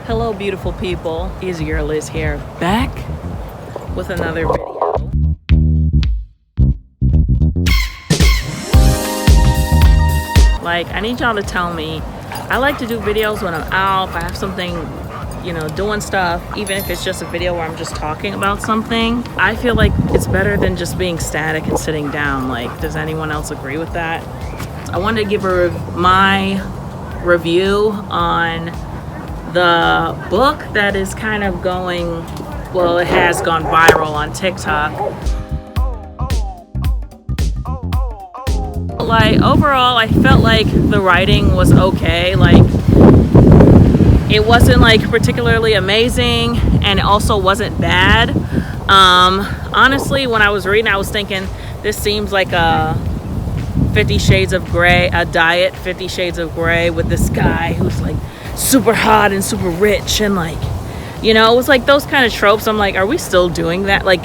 Hello beautiful people, it's your Liz here, back with another video. Like, I need y'all to tell me, I like to do videos when I'm out, if I have something, you know, doing stuff, even if it's just a video where I'm just talking about something. I feel like it's better than just being static and sitting down. Like, does anyone else agree with that? I wanted to give my review on the book that is kind of going, well, it has gone viral on TikTok. Like, overall, I felt like the writing was okay. Like, it wasn't like particularly amazing, and it also wasn't bad. Honestly, when I was reading, I was thinking this seems like a 50 Shades of Grey, a diet 50 Shades of Grey with this guy who's like super hot and super rich, and like, you know, it was like those kind of tropes. I'm like, are we still doing that? Like,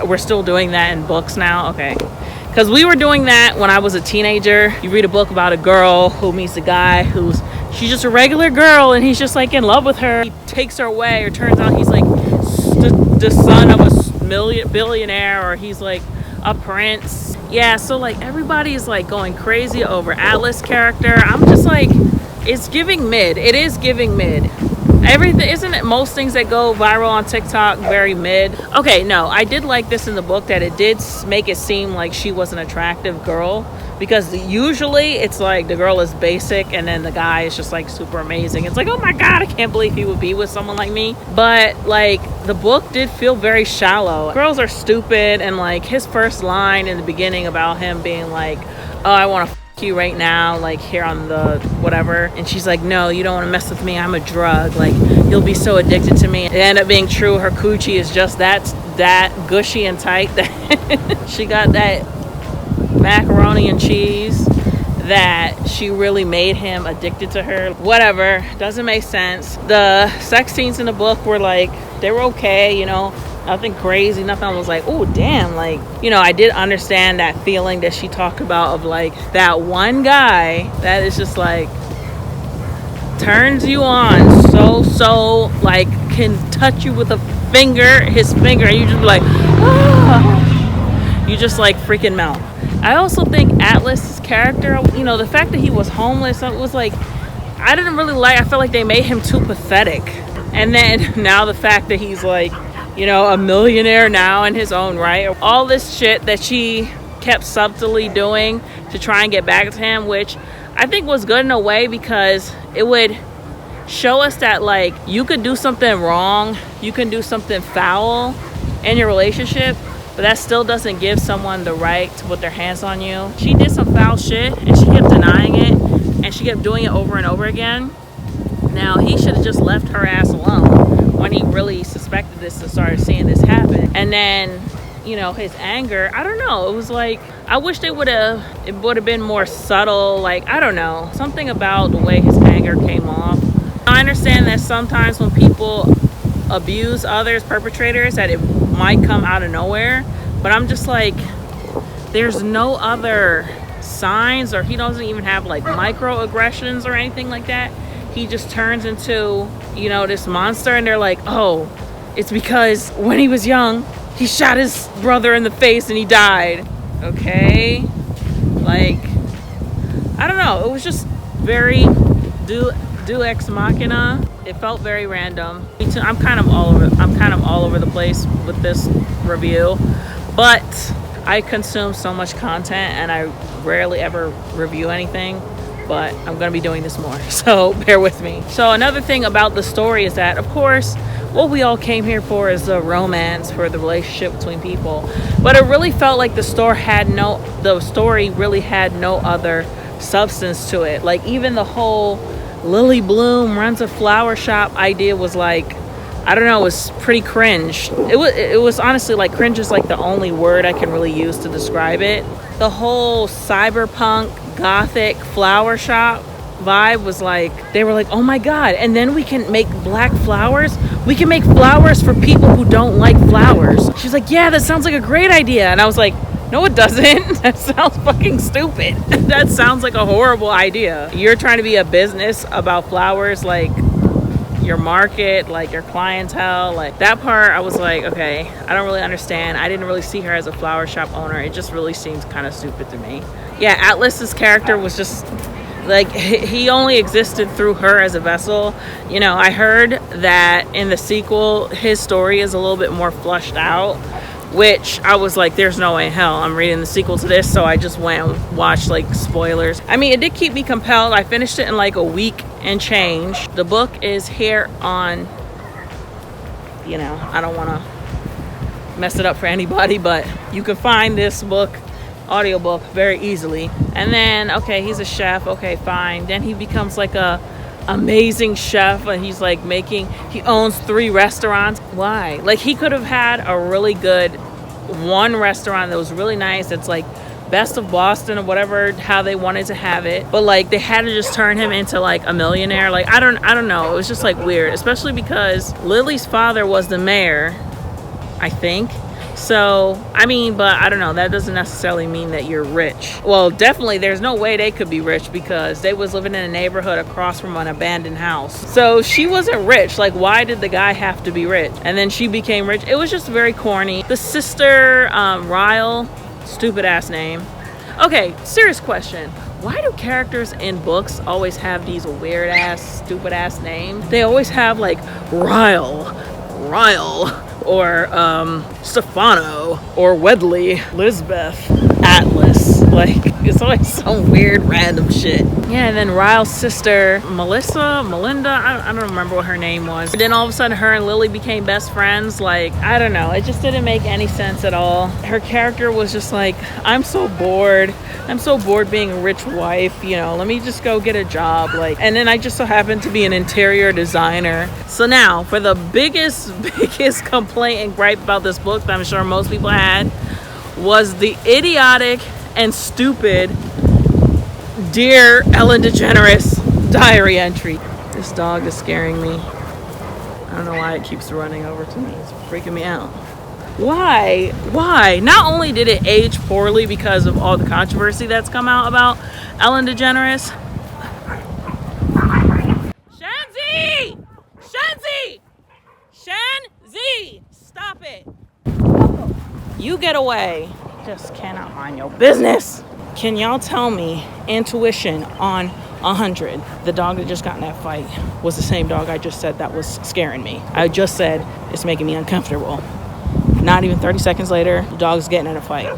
we're still doing that in books now? Okay. Because we were doing that when I was a teenager. You read a book about a girl who meets a guy she's just a regular girl, and he's just like in love with her. He takes her away, or turns out he's like the son of a billionaire, or he's like a prince. Yeah, so like everybody is like going crazy over Atlas' character. I'm just like, it's giving mid. It is giving mid. Everything, isn't it? Most things that go viral on TikTok very mid. Okay, no, I did like this in the book, that it did make it seem like she was an attractive girl, because usually it's like the girl is basic and then the guy is just like super amazing. It's like, oh my god, I can't believe he would be with someone like me. But like, the book did feel very shallow. Girls are stupid, and like his first line in the beginning about him being like, oh, I want to you right now, like here on the whatever, and she's like, no, you don't want to mess with me, I'm a drug, like you'll be so addicted to me. It ended up being true. Her coochie is just that gushy and tight that she got that macaroni and cheese that she really made him addicted to her. Whatever, doesn't make sense. The sex scenes in the book were like, they were okay, you know, nothing crazy, nothing I was like, oh damn. Like, you know, I did understand that feeling that she talked about of like that one guy that is just like turns you on so like can touch you with his finger, and you just be like, ah. You just like freaking melt. I also think Atlas's character, you know, the fact that he was homeless, it was like, I didn't really like, I felt like they made him too pathetic. And then now the fact that he's like, you know, a millionaire now in his own right. All this shit that she kept subtly doing to try and get back to him, which I think was good in a way, because it would show us that like you could do something wrong, you can do something foul in your relationship, but that still doesn't give someone the right to put their hands on you. She did some foul shit and she kept denying it, and she kept doing it over and over again. Now, he should have just left her ass alone when he really suspected this and started seeing this happen. And then, you know, his anger, I don't know, it was like, I wish it would have been more subtle. Like, I don't know, something about the way his anger came off. I understand that sometimes when people abuse others, perpetrators, that it might come out of nowhere, but I'm just like, there's no other signs, or he doesn't even have like microaggressions or anything like that. He just turns into, you know, this monster, and they're like, oh, it's because when he was young, he shot his brother in the face and he died. Okay? Like, I don't know. It was just very do ex machina. It felt very random. I'm kind of all over the place with this review, but I consume so much content and I rarely ever review anything. But I'm going to be doing this more, so bear with me. So another thing about the story is that, of course, what we all came here for is the romance, for the relationship between people. But it really felt like the story really had no other substance to it. Like, even the whole Lily Bloom runs a flower shop idea was like, I don't know, it was pretty cringe. It was honestly like, cringe is like the only word I can really use to describe it. The whole cyberpunk gothic flower shop vibe was like, they were like, oh my god, and then we can make black flowers, we can make flowers for people who don't like flowers. She's like, yeah, that sounds like a great idea. And I was like, no it doesn't. That sounds fucking stupid. That sounds like a horrible idea. You're trying to be a business about flowers, like your market, like your clientele. Like that part, I was like, okay, I don't really understand. I didn't really see her as a flower shop owner. It just really seems kind of stupid to me. Yeah, Atlas's character was just like, he only existed through her as a vessel. You know, I heard that in the sequel, his story is a little bit more flushed out, which I was like, there's no way in hell I'm reading the sequel to this. So I just went and watched like spoilers. I mean, it did keep me compelled. I finished it in like a week and change. The book is here on, you know, I don't want to mess it up for anybody, but you can find this book, audiobook, very easily. And then, okay, he's a chef. Okay, fine. Then he becomes like a amazing chef, and he's like he owns 3 restaurants. Why? Like, he could have had a really good one restaurant that was really nice. It's like Best of Boston or whatever, how they wanted to have it, but like they had to just turn him into like a millionaire. Like I don't know, it was just like weird, especially because Lily's father was the mayor, I think. So, I mean, but I don't know, that doesn't necessarily mean that you're rich. Well, definitely there's no way they could be rich because they was living in a neighborhood across from an abandoned house. So she wasn't rich. Like, why did the guy have to be rich? And then she became rich. It was just very corny. The sister, Ryle, stupid ass name. Okay, serious question. Why do characters in books always have these weird ass, stupid ass names? They always have like Ryle, or Stefano, or Wedley, Lisbeth, Atlas. Like, it's always some weird random shit. Yeah, and then Ryle's sister, Melinda, I don't remember what her name was. But then all of a sudden her and Lily became best friends. Like, I don't know, it just didn't make any sense at all. Her character was just like, I'm so bored being a rich wife, you know, let me just go get a job. Like, and then I just so happened to be an interior designer. So now for the biggest complaint and gripe about this book that I'm sure most people had was the idiotic and stupid Dear Ellen DeGeneres diary entry. This dog is scaring me. I don't know why it keeps running over to me. It's freaking me out. Why? Not only did it age poorly because of all the controversy that's come out about Ellen DeGeneres. Shanzi! Stop it. You get away. Just cannot mind your business. Can y'all tell me intuition on 100? The dog that just got in that fight was the same dog I just said that was scaring me. I just said it's making me uncomfortable. Not even 30 seconds later, the dog's getting in a fight.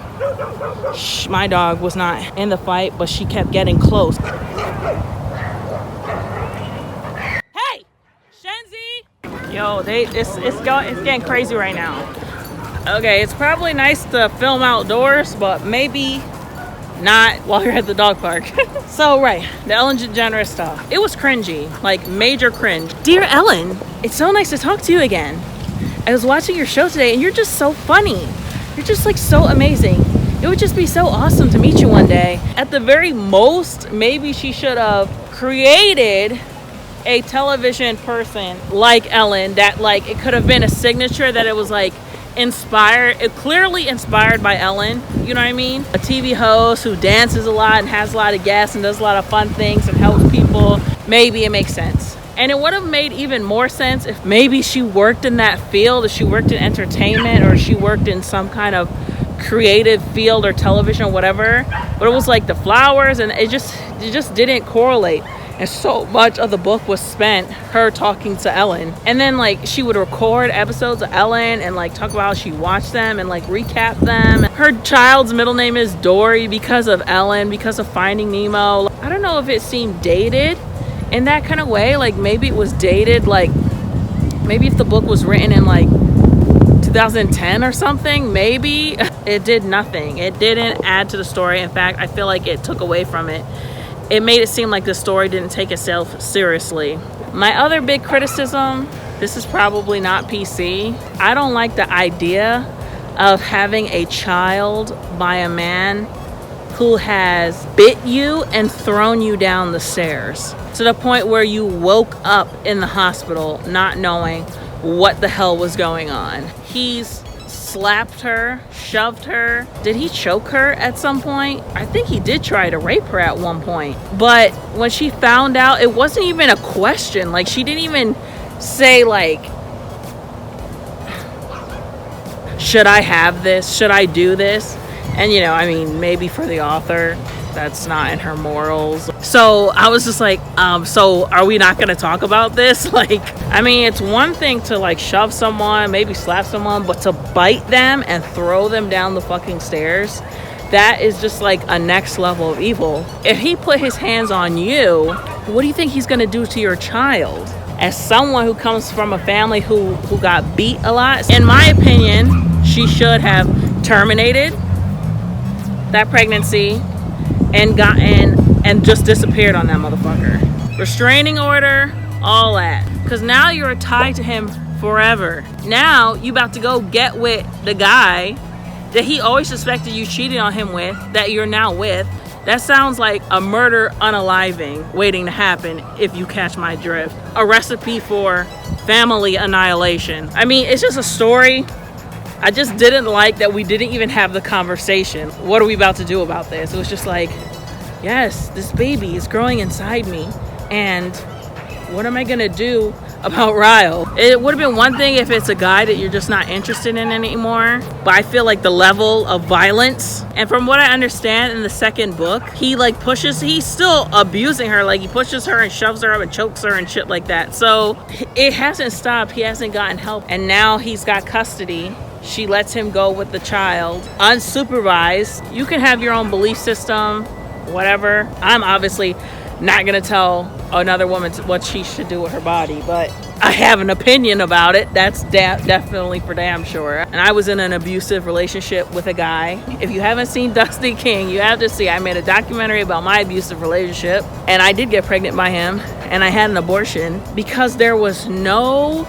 My dog was not in the fight, but she kept getting close. Hey! Shenzi! Yo, it's getting crazy right now. Okay, it's probably nice to film outdoors, but maybe not while you're at the dog park. So, right, the Ellen DeGeneres stuff. It was cringy, like major cringe. Dear Ellen, it's so nice to talk to you again. I was watching your show today and you're just so funny. You're just like so amazing. It would just be so awesome to meet you one day. At the very most, maybe she should have created a television person like Ellen that like it could have been a signature, that it was like clearly inspired by Ellen, you know what I mean? A TV host who dances a lot and has a lot of guests and does a lot of fun things and helps people. Maybe it makes sense. And it would have made even more sense if maybe she worked in that field, if she worked in entertainment or she worked in some kind of creative field or television or whatever. But it was like the flowers, and it just didn't correlate. And so much of the book was spent her talking to Ellen. And then like she would record episodes of Ellen and like talk about how she watched them and like recap them. Her child's middle name is Dory because of Ellen, because of Finding Nemo. I don't know if it seemed dated in that kind of way. Like maybe it was dated, like maybe if the book was written in like 2010 or something, maybe. It did nothing. It didn't add to the story. In fact, I feel like it took away from it. It made it seem like the story didn't take itself seriously. My other big criticism, this is probably not PC. I don't like the idea of having a child by a man who has bit you and thrown you down the stairs to the point where you woke up in the hospital not knowing what the hell was going on. He's slapped her, shoved her. Did he choke her at some point? I think he did try to rape her at one point. But when she found out, it wasn't even a question. Like, she didn't even say like, should I have this? Should I do this? And you know, I mean, maybe for the author, that's not in her morals. So I was just like, so are we not gonna talk about this? Like, I mean, it's one thing to like shove someone, maybe slap someone, but to bite them and throw them down the fucking stairs, that is just like a next level of evil. If he put his hands on you, what do you think he's gonna do to your child? As someone who comes from a family who got beat a lot, in my opinion, she should have terminated that pregnancy and just disappeared on that motherfucker. Restraining order, all that. Because now you're tied to him forever. Now you about to go get with the guy that he always suspected you cheated on him with, that you're now with. That sounds like a murder unaliving waiting to happen, if you catch my drift. A recipe for family annihilation. I mean, it's just a story. I just didn't like that we didn't even have the conversation. What are we about to do about this? It was just like, yes, this baby is growing inside me, and what am I gonna do about Ryle? It would have been one thing if it's a guy that you're just not interested in anymore, but I feel like the level of violence, and from what I understand in the second book, he like he's still abusing her, like he pushes her and shoves her up and chokes her and shit like that. So it hasn't stopped. He hasn't gotten help, and now he's got custody. She lets him go with the child unsupervised. You can have your own belief system, whatever. I'm obviously not gonna tell another woman what she should do with her body, but I have an opinion about it. That's definitely for damn sure. And I was in an abusive relationship with a guy. If you haven't seen Dusty King, you have to see. I made a documentary about my abusive relationship, and I did get pregnant by him, and I had an abortion because there was no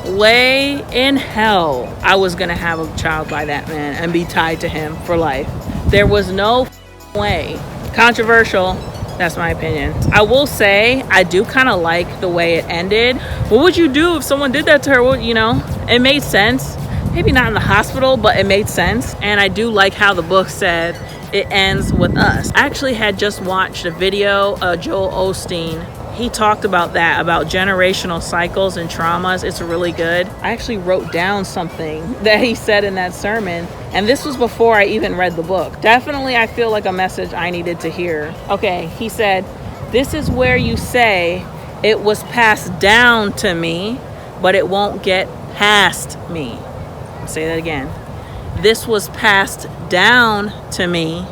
way in hell I was gonna have a child by that man and be tied to him for life. There was no way. Controversial, that's my opinion. I will say I do kind of like the way it ended. What would you do if someone did that to her? Well, you know, it made sense. Maybe not in the hospital, but it made sense. And I do like how the book said it ends with us. I actually had just watched a video of Joel Osteen. He talked about that, about generational cycles and traumas. It's really good. I actually wrote down something that he said in that sermon, and this was before I even read the book. Definitely, I feel like a message I needed to hear. Okay, he said, "This is where you say, it was passed down to me, but it won't get past me." I'll say that again. This was passed down to me,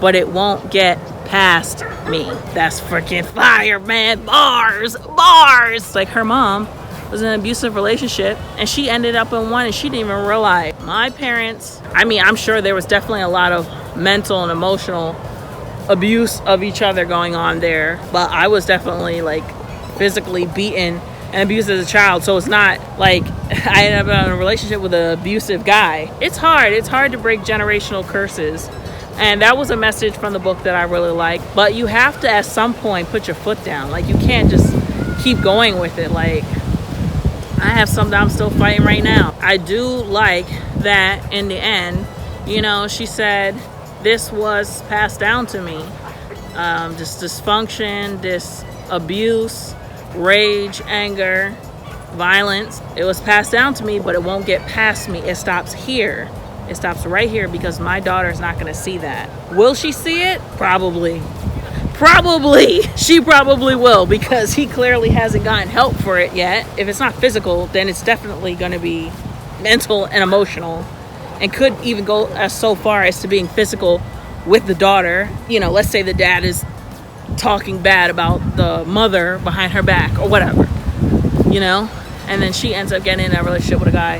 but it won't get past me. That's freaking fire, man. Bars. Like, her mom was in an abusive relationship, and she ended up in one, and she didn't even realize. My parents, I mean, I'm sure there was definitely a lot of mental and emotional abuse of each other going on there, but I was definitely like physically beaten and abused as a child. So it's not like I ended up in a relationship with an abusive guy. It's hard to break generational curses. And that was a message from the book that I really like. But you have to, at some point, put your foot down. Like, you can't just keep going with it. Like, I have something I'm still fighting right now. I do like that in the end, you know, she said, this was passed down to me. This dysfunction, this abuse, rage, anger, violence. It was passed down to me, but it won't get past me. It stops here. It stops right here because my daughter's not going to see that. Will she see it? Probably. She probably will, because he clearly hasn't gotten help for it yet. If it's not physical, then it's definitely going to be mental and emotional, and could even go as so far as to being physical with the daughter. You know, let's say the dad is talking bad about the mother behind her back or whatever, you know, and then she ends up getting in that relationship with a guy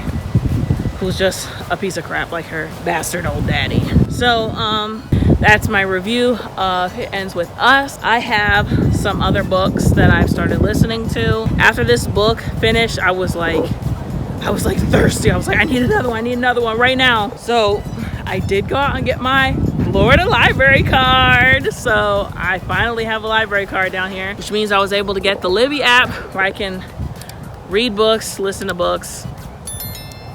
who's just a piece of crap like her bastard old daddy. So that's my review of It Ends With Us. I have some other books that I've started listening to. After this book finished, I was like thirsty. I was like, I need another one right now. So I did go out and get my Florida library card. So I finally have a library card down here, which means I was able to get the Libby app where I can read books, listen to books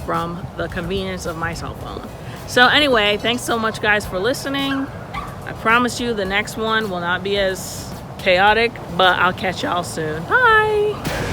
from the convenience of my cell phone. So anyway, thanks so much guys for listening. I promise you the next one will not be as chaotic, but I'll catch y'all soon. Bye.